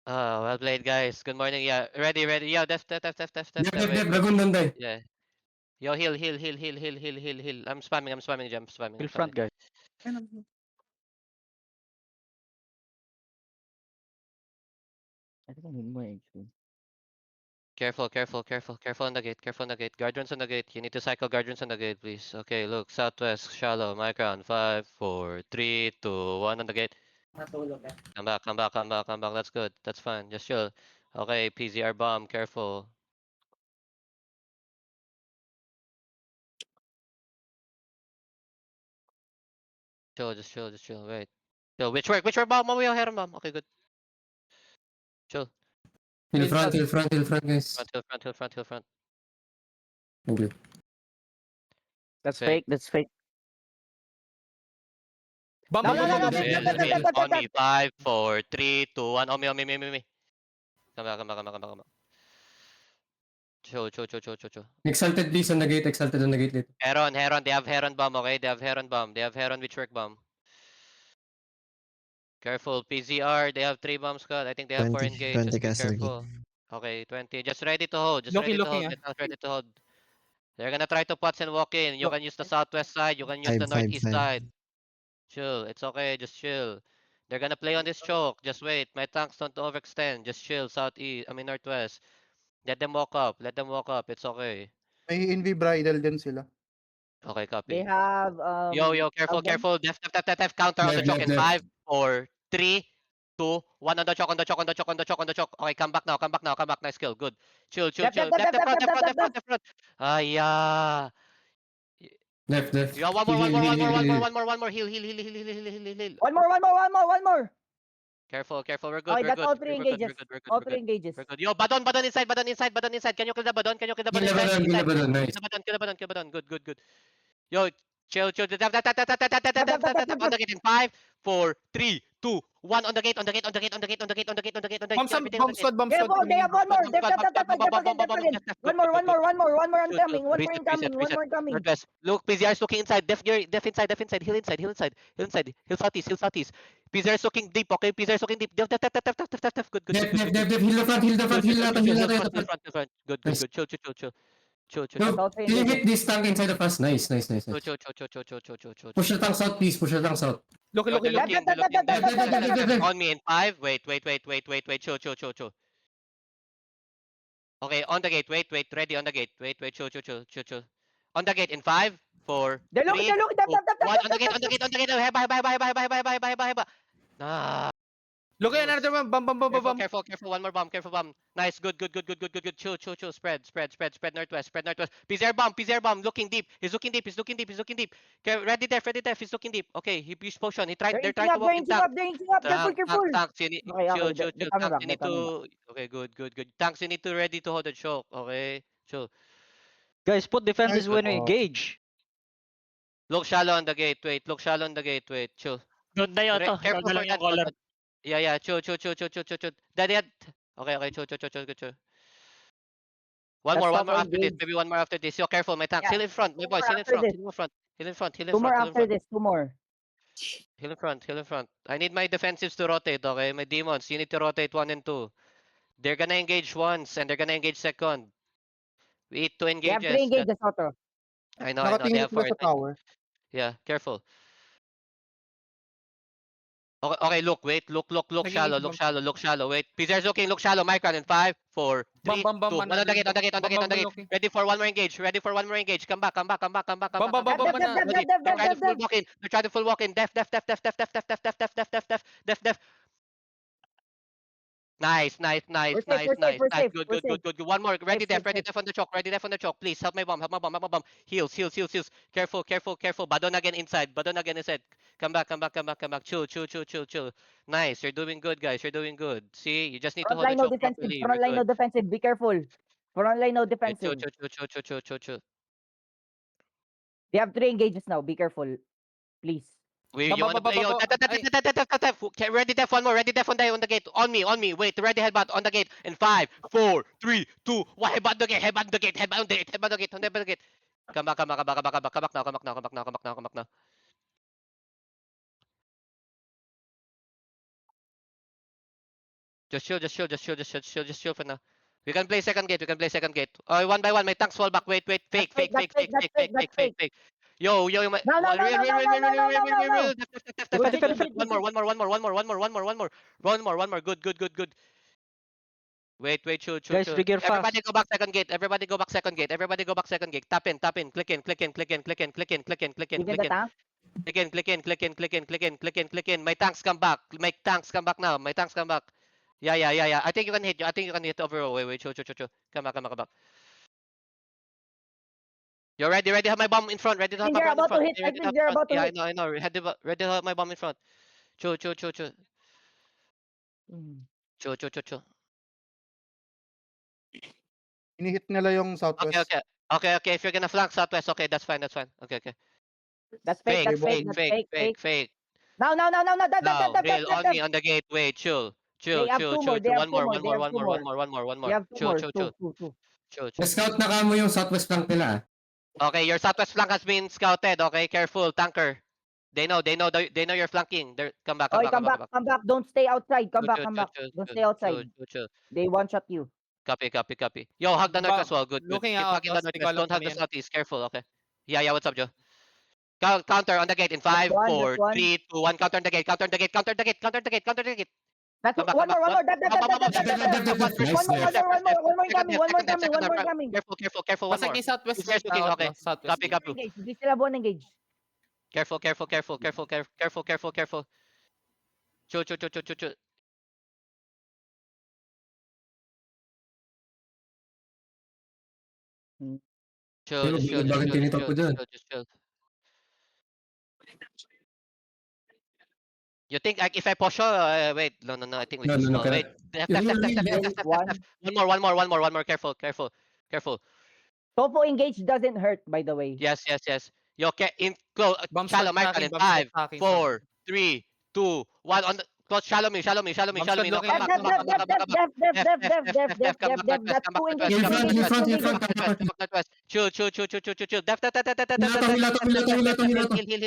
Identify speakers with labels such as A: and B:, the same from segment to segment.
A: Well played, guys. Good morning. Yeah, ready. Yo, def. Wait.
B: Dragon Danday.
A: Yeah. Yo, heal. I'm spamming, jump, spamming.
C: Hill front, guys.
D: I think I need more HP.
A: Careful on the gate. Guardians on the gate. You need to cycle guardians on the gate, please. Okay, look, southwest, shallow, my crown. 5, 4, 3, 2, 1 on the gate. Come back. That's good. That's fine. Just chill. Okay, PZR bomb. Careful. Just chill. Wait. Chill. Which work bomb? Oh, Heron bomb. Okay, good. Chill.
B: Hill front, guys.
A: Hill front.
B: Thank you.
D: That's
A: Okay.
D: fake. That's fake.
C: Bam,
D: No,
C: bam,
D: no,
C: bam,
D: no,
C: bam,
A: Okay,
C: bam, bam, bam.
A: on me. 5, 4, 3, 2, 1. On me. Come back. Chill.
B: Exalted, please, on the gate. Exalted on the gate later.
A: Heron. They have Heron bomb, okay? They have Heron Witchwork bomb. Careful, PZR. They have 3 bombs, Scott. I think they have 4 engaged.
E: 20
A: Just be
E: castle
A: careful. Okay, 20. Just ready to hold.
C: Looking,
A: Get down, ready to hold. They're gonna try to pots and walk in. You
C: Look.
A: can use the southwest side. You can use the
E: 5, 5,
A: northeast
E: 5.
A: side. Chill. It's okay. Just chill. They're gonna play on this choke. Just wait. My tanks don't overextend. Just chill. Northwest. Let them walk up. It's okay.
F: May Envy Bridal din sila.
A: Okay,
D: They
A: copy.
D: have
A: Yo, careful. Def. Counter on the choke in 5, 4, 3, 2, 1 on the choke. Okay, come back now. Nice kill. Good. Chill.
D: Def.
A: Def front. Yeah.
B: Left.
A: Yo, one more. Heal.
D: One more.
A: Careful. We're good.
D: Okay, that's all
A: We're
D: 3
A: good.
D: engages.
A: We're
D: All
A: good.
D: 3 engages.
A: We're good. Yo, Badon inside. Can you kill the Badon?
B: Kill the Badon, nice.
A: Kill the Badon. Good. Yo, chill. On the gate in 5, 4, 3, 2, 1 on the gate.
C: Bomb squad.
D: They have one more. Def again. One more incoming. One more incoming.
A: Northwest. Look, PZR is looking inside. Def inside. Heal inside. Heal southeast. PZR is looking deep, okay? Def. Good.
B: Def, heal the front. Heal
A: Front. Good. Chill.
B: No, you hit this tank inside of us. Nice.
A: Chill.
B: Push the tank south, please. Push the tank south.
C: Look.
A: They're looking.
B: Def.
A: On me in 5. Wait. Chill. Okay, on the gate. Wait. Ready on the gate. Wait. Chill. On the gate in 5, 4, 3,
D: They're looking.
A: 2, 1 on the gate. Heba. Nah.
C: Look at another one. Bam.
A: Careful. One more bomb. Nice. Good. Chill. Spread. Northwest. PZR bomb. Looking deep. He's looking deep. Okay, ready def. He's looking deep. Okay, he used potion. They're trying to walk in tank.
D: They're inching up. Careful.
A: Tanks, you need
D: Okay,
A: chill.
D: they're coming
A: Tanks, you
D: back,
A: need
D: they're coming
A: to. Okay, good. Tanks, you need to ready to hold the choke. Okay, chill.
G: Guys, put defenses when we
F: Oh.
G: engage.
A: Look shallow on the gate. Wait. Chill.
G: Doon na yun to.
A: Careful
G: Ikaw na
A: for
G: lang
A: that.
G: yung caller.
A: Yeah. Chill. Daddy. Okay. Chill. One more after this. Maybe one more after this. Yo, careful, my tanks.
D: Yeah.
A: Heal in front, my
D: Two
A: boys.
D: more
A: Heal in
D: after
A: front.
D: Two more after this. 2 more.
A: Heal in front. I need my defensives to rotate, okay? My demons, you need to rotate 1 and 2. They're gonna engage once and they're gonna engage second. We need 2
D: They have 3
A: engages.
D: engages, Otto.
A: I know. They
F: Nakatingin
A: have
F: sila
A: 4.
F: sa tower.
A: Yeah, careful. Okay, look, shallow. Wait, PZR's looking, look shallow. Micron in 5, 4, 3, 2.
C: Bam.
A: On the gate.
C: Looking.
A: Ready for one more engage. Come back.
C: Bam.
A: They're trying to full walk in. Def. Nice.
D: We're safe.
A: Good. One more. Ready
D: Safe.
A: def on the choke. Please help my bomb. Heals. Careful. Badon again inside. Come back. Chill. Nice. You're doing good, guys. See, you just need to
D: Front
A: hold
D: line
A: the
D: no
A: choke
D: defensive.
A: properly.
D: Front line no defensive. Be careful. Front line no
A: Chill.
D: defensive. They have 3 engages now. Be careful. Please.
A: You wanna play? Yo, Okay, ready def one more. Ready def on the gate. On me. Wait, ready headbutt on the gate. In 5, 4, 3, 2, 1. Headbutt the gate. Come back now. Just chill, just chill, just chill, just chill for now. We can play second gate, we can play second gate. One by one, my tanks fall back. Wait, fake. Yo, my
D: No, no, no, no, no, no, no, no, no, no, no.
A: One more. Good. Wait, chill.
G: Guys, trigger fast.
A: Everybody go back second gate. Tap in. Click in.
D: Even the tank?
A: Click in. My tanks come back now. Yeah. I think you can hit overall. Wait, chill. Come back. You're ready to have my bomb in front. Ready to have
D: think
A: my
D: they're
A: bomb in
D: about to
A: front.
D: hit. I think they're about to
A: Yeah,
D: hit.
A: I know. Ready to have my bomb in front. Chill. Chill.
F: Inihit nila yung southwest.
A: Okay. If you're gonna flank southwest, okay, that's fine. Okay.
D: That's fake, that's fake, that's fake. No,
A: No,
D: that.
A: real on me on the gate. Wait, chill.
D: They have two more, they have
A: One more.
D: two more. You have two more, two.
A: Chill.
B: Na-scout na kamo yung southwest flank nila.
A: Okay, your southwest flank has been scouted. Okay, careful, tanker. They know you're flanking. Come back.
D: Okay, come back. Don't stay outside. Come back. Don't stay outside.
A: Chill.
D: They one shot you.
A: Copy. Yo, hug the north as well. Good.
C: Looking
A: Keep
C: out,
A: hugging the
C: boss.
A: northeast. Don't hug the
C: Yan.
A: southeast. Careful, okay. Yeah. What's up, Joe? Counter on the gate in 5,
D: one,
A: 4,
D: just one.
A: 3, 2, 1. Counter the gate. Counter the gate.
D: That's
A: Come back,
D: one
A: come
D: more.
A: back.
D: One more coming.
A: Careful. One
C: Basta
A: more.
C: kay southwest.
A: He's looking, okay.
C: Southwest.
A: Copy.
D: Engage. They still have one engage.
A: Careful. Chill.
D: Hmm.
A: Chill.
B: Bakit tinitap ko dyan?
A: Just chill. You think like if I push wait, no, I think we
B: No,
A: too
B: no,
A: small.
B: correct.
A: Wait, left.
D: One.
A: One more. Careful.
D: Topo engage doesn't hurt, by the way.
A: Yes. Yo, in close,
C: Bomb
A: shallow,
C: squad
A: my
C: tracking,
A: in
C: bomb
A: 5,
C: squad tracking.
A: 4, 3, 2, 1 on the close. Shallow me.
C: squad
A: No,
C: looking
A: come
C: at-
D: That's two engage.
B: In front.
A: Northwest. Chill. Def.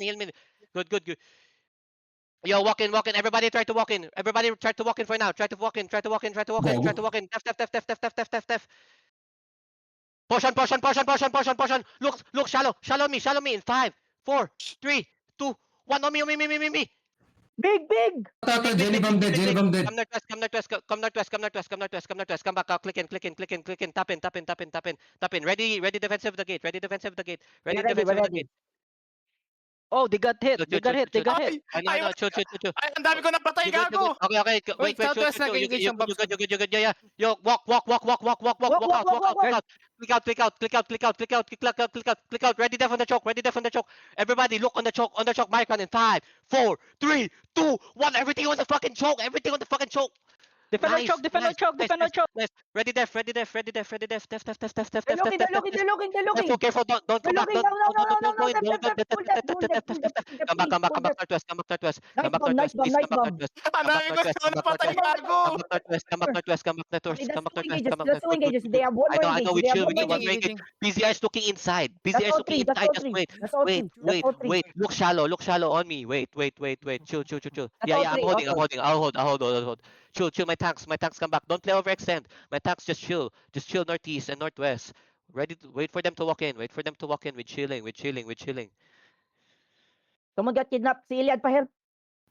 A: Heal me. Good. Yo, walk in. Everybody try to walk in. For now. Try to walk in. Def. Portion. Look, shallow me in 5, 4, 3, 2, 1. On me.
D: Big.
B: Jenny bomb dead.
A: Come northwest. Come back. Click in. Tap in. Ready defensive the gate.
D: Ready.
G: Oh, they got hit.
A: Chill. I know. Chill.
C: Ay, ang dami ko napatay,
A: You good?
C: gago!
A: Okay. Wait.
C: Southwest
A: Chill.
C: nag-engage yung bombs.
A: You good. Yeah. Yo, walk out. Click out. Ready def on the choke. Everybody look on the choke. Micron in 5, 4, 3, 2, 1. Everything on the fucking choke.
G: Defend our
A: Nice,
G: choke.
A: Nice. Ready def. Def.
D: They're looking.
A: Careful. Don't go back.
D: They're looking.
A: Don't go in. Come back northwest.
D: Nice bomb.
C: Ang dami ko napatay, gago!
D: That's two engages. They have one more
A: I know. We
D: engage.
A: chill. We
D: They
A: get
D: have
A: one
D: one
A: more
C: engage.
A: engage. PZR is looking inside.
D: That's all
A: Just
D: three.
A: wait.
D: That's all three.
A: Wait. Look shallow on me. Wait. Chill.
D: That's
A: Yeah,
D: all
A: I'm
D: three,
A: holding. I'll hold. Chill. My tanks come back. Don't play overextend. My tanks just chill. Northeast and northwest. Ready to wait for them to walk in. We're chilling.
D: Someone got kidnapped. Si Iliad pa here.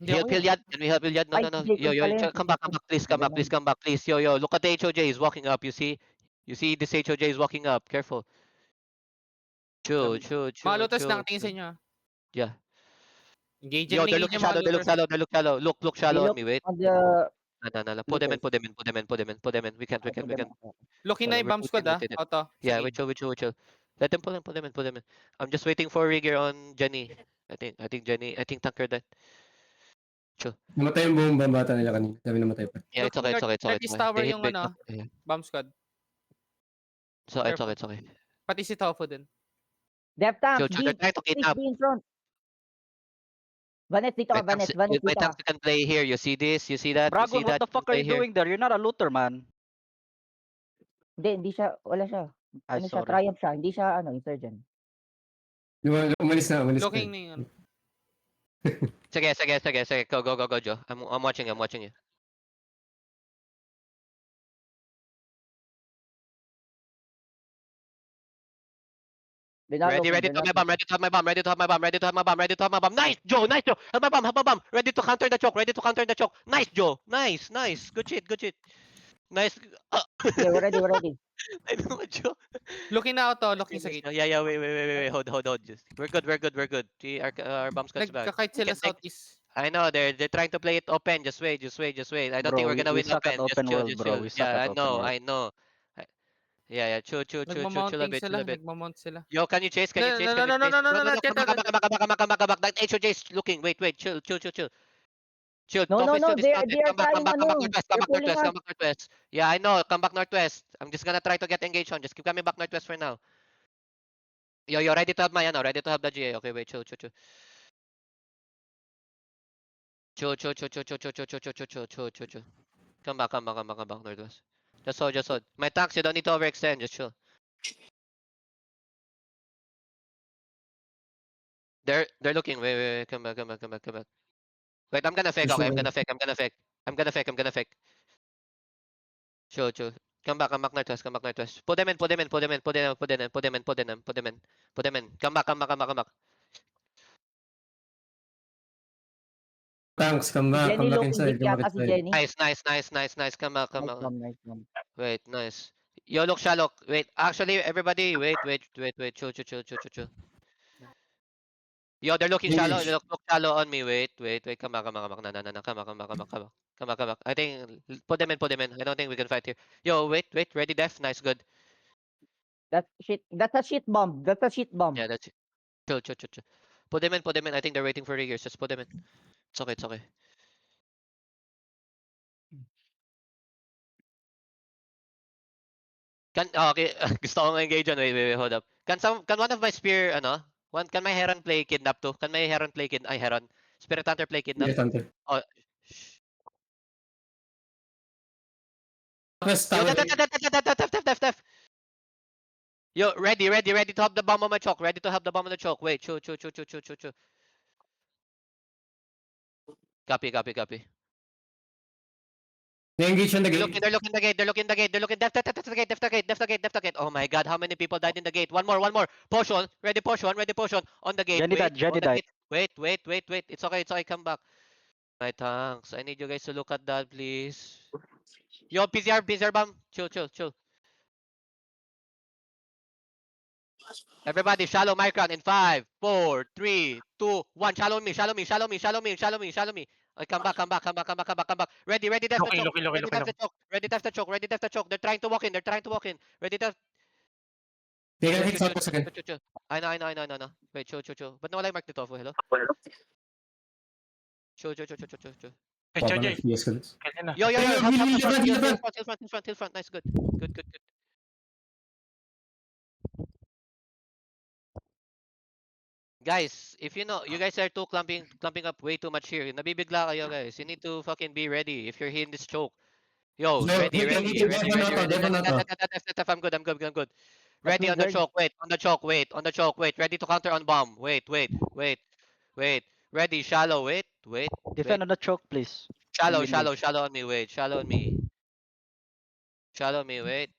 C: Hindi
A: Help
C: ako yun.
A: Iliad. Can we help Iliad? No.
D: Ay, Jacob
A: Yo,
D: pala yun.
A: come back. Please come back. Please. Yo. Look at the HOJ. He's walking up. You see this HOJ is walking up. Careful. Chill.
C: Mga lotus lang, tingin sa inyo.
A: Yeah.
C: Engage
A: Yo,
C: yan,
A: they
C: engage
A: look
C: yan,
A: shallow.
C: mga
A: They look
C: lotus.
A: shallow. Look shallow on me. Wait.
D: On the...
A: No. Put them in. We can.
C: Looking na yung bomb squad, ah.
A: Rotated.
C: Auto.
A: Yeah,
C: Sige.
A: we chill. Let them pull in. I'm just waiting for rigger on Jenny. I think Jenny. I think tanker that.
B: Namatay yung buong bambata nila kanina. Sabi namatay pa.
A: Yeah, it's okay.
C: Northeast tower
A: They hit
C: yung
A: bait
C: ano,
A: na. Yeah.
C: bomb squad.
A: So it's okay.
C: Pati si Tofu din.
D: Def tanks.
A: Chill. They're trying to kidnap.
D: Be in front. Vanet dito ka, Vanet
A: My
D: dito ka.
A: tanks can play here. You see this? You see that?
G: Dragon, what the fuck are you
A: Play here.
G: doing there? You're not a looter, man.
D: Hindi siya, wala siya.
G: Ay,
D: Ano siya,
G: sorry.
D: triumph siya. Hindi siya, insurgent.
B: Umalis na.
C: Looking na yun.
A: Sige. Go, Joe. I'm watching you.
D: They're not
A: Ready,
D: looking,
A: ready
D: they're
A: to have my
D: not
A: bomb, ready to have my bomb, ready to have my bomb, ready to have my bomb, ready to have my bomb. Nice, Joe, nice, Joe. Have my bomb, have my bomb. Ready to counter the choke, ready to counter the choke. Nice, Joe. Nice, nice. Good shit, good shit. Nice.
D: Yeah, we're ready, we're ready.
A: I know, Joe.
C: Looking na auto, looking sa gate.
A: Yeah, wait. Hold. Just, we're good. See, our bomb's cuts back.
C: Nagkakite sila
A: Can take-
C: southeast.
A: I know, they're trying to play it open. Just wait. I don't think
G: Bro,
A: we're gonna
G: we
A: win
G: suck
A: open.
G: at
A: Just
G: open
A: chill,
G: world,
A: just
G: bro.
A: chill.
G: We suck
A: Yeah,
G: at open world.
A: I know. Yeah, chill a
C: Nagmamounting
A: bit,
C: sila,
A: chill a bit.
C: nagmamount sila.
A: Yo, can you chase? Can you chase?
C: No,
A: Can you chase?
C: not
A: No,
C: yet.
A: come back. That HOJ is looking. Wait, chill. Chill.
D: No,
A: Top is still
D: they
A: discounted.
D: are trying
A: Come back
D: ano,
A: northwest.
D: they're pulling us.
A: Come back northwest. Yeah, I know. Come back northwest. I'm just gonna try to get engaged on. Just keep coming back northwest for now. Yo, ready to have my ano? Ready to have the GA? Okay, wait, chill. Chill. Come back northwest. Just hold. My tanks, you don't need to overextend. Just chill. They're looking. Wait. Come back. Wait, I'm gonna fake. Okay, I'm gonna fake. Chill. Come back northwest. Put them in. Put them in. Come back.
B: Tanks, come back
D: Jenny looking
B: inside,
D: deep yata si Jenny.
A: Nice. Come back.
D: Nice one.
A: Wait, nice. Yo, look shallow. Wait, actually, everybody, wait. Chill. Yo, they're looking shallow.
B: Engage.
A: Look shallow on me. Wait. Come back. No. Come back. I think put them in. I don't think we can fight here. Yo, wait. Ready, def. Nice, good.
D: That's a shit bomb.
A: Yeah, that's it. Chill. Put them in. I think they're waiting for riggers. Just put them in. It's okay. Okay, gusto ko engage on. Wait, hold up. Can one of my spear, can my Heron play kidnap too? Can my Heron play Heron? Spirit Hunter play kidnap?
B: Get hunter.
A: Oh, shh.
B: West
A: Yo,
B: tower.
A: def. Yo, ready to have the bomb on my choke. Wait, chill. Copy.
B: They engage on the
A: They're
B: gate.
A: looking the gate. Def the gate. Oh my god, how many people died in the gate? One more. Potion. Ready potion. On the gate.
G: Jenny
A: Wait,
G: died,
A: on the
G: died.
A: gate. Wait. It's okay. Come back. My tanks. I need you guys to look at that, please. Yo, PCR bomb. Chill. Everybody, shallow Micron in 5, 4, 3, 2, 1. Shallow me. Come back. Ready, def the choke. Ready, def the choke. They're trying to walk in. Ready, def.
B: They can hit southwest again.
A: Chill. I know. Wait, chill. But no, I mark the tofu. Hello? Chill.
B: Yes, good.
A: Yo.
B: Hey,
A: Hill front. Nice, good. Guys, if you know, you guys are too clumping up way too much here. Nabibigla kayo, guys. You need to fucking be ready if you're in this choke. Yo,
B: No,
A: ready.
B: they can
A: I'm good. Ready on the
D: good.
A: choke. Wait, on the choke. Wait. Ready to counter on bomb. Wait. Ready, shallow. Wait.
G: Defend on the choke, please.
A: Shallow
G: Wait.
A: on me. Wait. Shallow on me. Wait.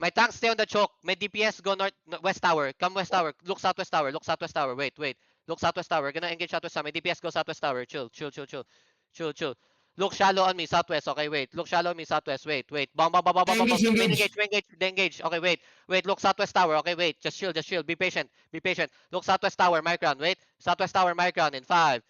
A: My tanks stay on the choke. My DPS go west tower. Come west tower. Look southwest tower. Wait. Look southwest tower. We're gonna engage southwest tower. My DPS go southwest tower. Chill. Look shallow on me southwest. Okay, wait. Look shallow on me southwest. Wait. Bomb. Engage. Okay, wait. Look southwest tower. Okay, wait. Just chill. Be patient. Look southwest tower. Micron. Wait. Southwest tower. Micron in 5,